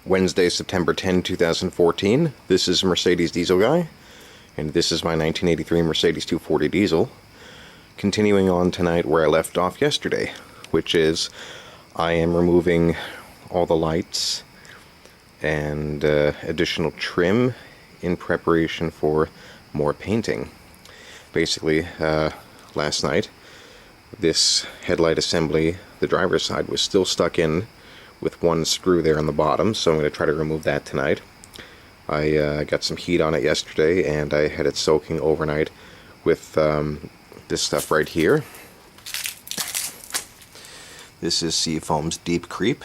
Wednesday, September 10, 2014. This is Mercedes Diesel Guy, and this is my 1983 Mercedes 240 diesel. Continuing on tonight where I left off yesterday, which is I am removing all the lights and additional trim in preparation for more painting. Basically, last night, this headlight assembly, the driver's side, was still stuck in with one screw there on the bottom, so I'm going to try to remove that tonight. I got some heat on it yesterday, and I had it soaking overnight with this stuff right here. This is Seafoam's Deep Creep.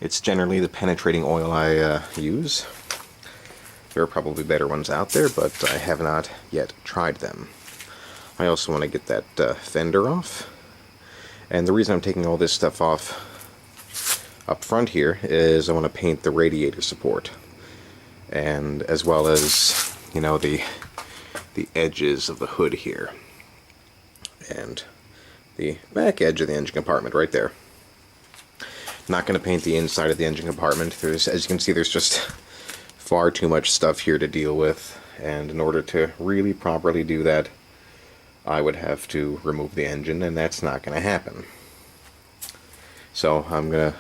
It's generally the penetrating oil I use. There are probably better ones out there, but I have not yet tried them. I also want to get that fender off. And the reason I'm taking all this stuff off up front here is I want to paint the radiator support. And as well as, you know, the edges of the hood here. And the back edge of the engine compartment right there. Not going to paint the inside of the engine compartment. As you can see, there's just far too much stuff here to deal with. And in order to really properly do that, I would have to remove the engine, and that's not going to happen. So I'm going to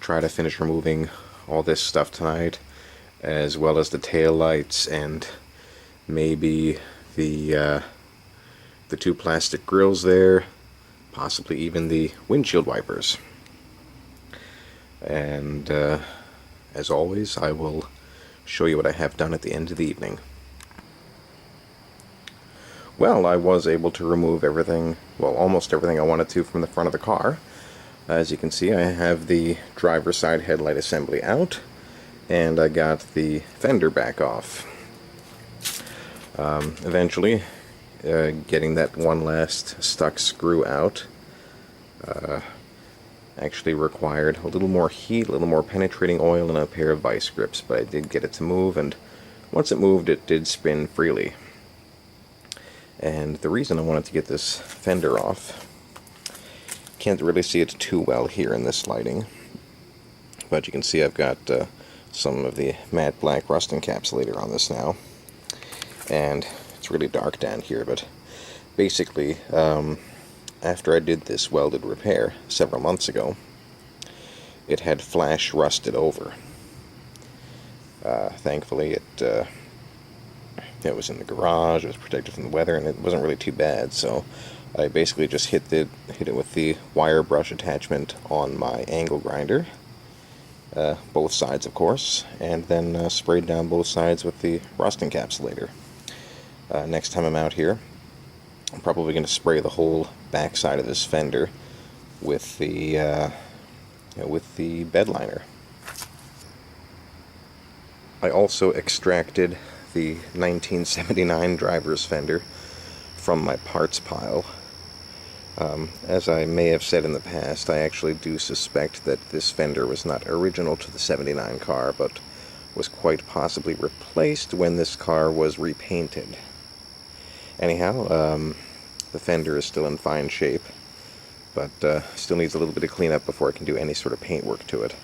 try to finish removing all this stuff tonight, as well as the tail lights and maybe the two plastic grills there, possibly even the windshield wipers. And as always, I will show you what I have done at the end of the evening. Well, I was able to remove everything, well, almost everything I wanted to from the front of the car. As you can see, I have the driver's side headlight assembly out, and I got the fender back off. Eventually, getting that one last stuck screw out actually required a little more heat, a little more penetrating oil, and a pair of vice grips, but I did get it to move, and once it moved, it did spin freely. And the reason I wanted to get this fender off, can't really see it too well here in this lighting, but you can see I've got some of the matte black rust encapsulator on this now, and it's really dark down here, but basically after I did this welded repair several months ago, it had flash rusted over. Thankfully it was in the garage, it was protected from the weather, and it wasn't really too bad, so I basically just hit it with the wire brush attachment on my angle grinder, both sides of course, and then sprayed down both sides with the rust encapsulator. Next time I'm out here, I'm probably going to spray the whole back side of this fender with the bed liner. I also extracted the 1979 driver's fender from my parts pile. As I may have said in the past, I actually do suspect that this fender was not original to the 79 car, but was quite possibly replaced when this car was repainted. Anyhow, the fender is still in fine shape, but still needs a little bit of cleanup before I can do any sort of paint work to it.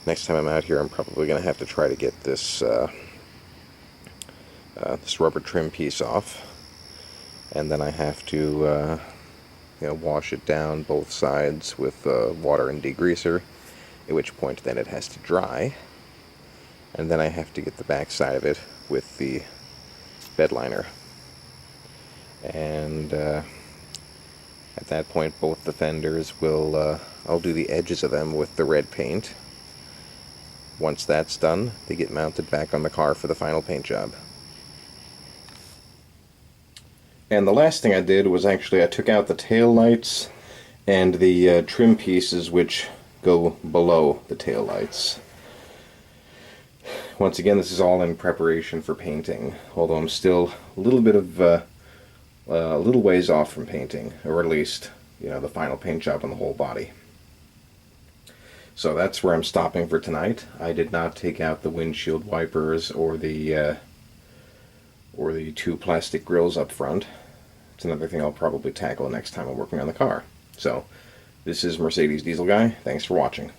Next time I'm out here, I'm probably going to have to try to get this this rubber trim piece off, and then I have to wash it down both sides with water and degreaser, at which point then it has to dry, and then I have to get the back side of it with the bed liner. And at that point, both the fenders will, I'll do the edges of them with the red paint. Once that's done, they get mounted back on the car for the final paint job. And the last thing I did was actually I took out the tail lights and the trim pieces which go below the tail lights. Once again, this is all in preparation for painting, although I'm still a little bit of a little ways off from painting, or at least, the final paint job on the whole body. So that's where I'm stopping for tonight. I did not take out the windshield wipers or the two plastic grills up front. It's another thing I'll probably tackle next time I'm working on the car. So, this is Mercedes Diesel Guy. Thanks for watching.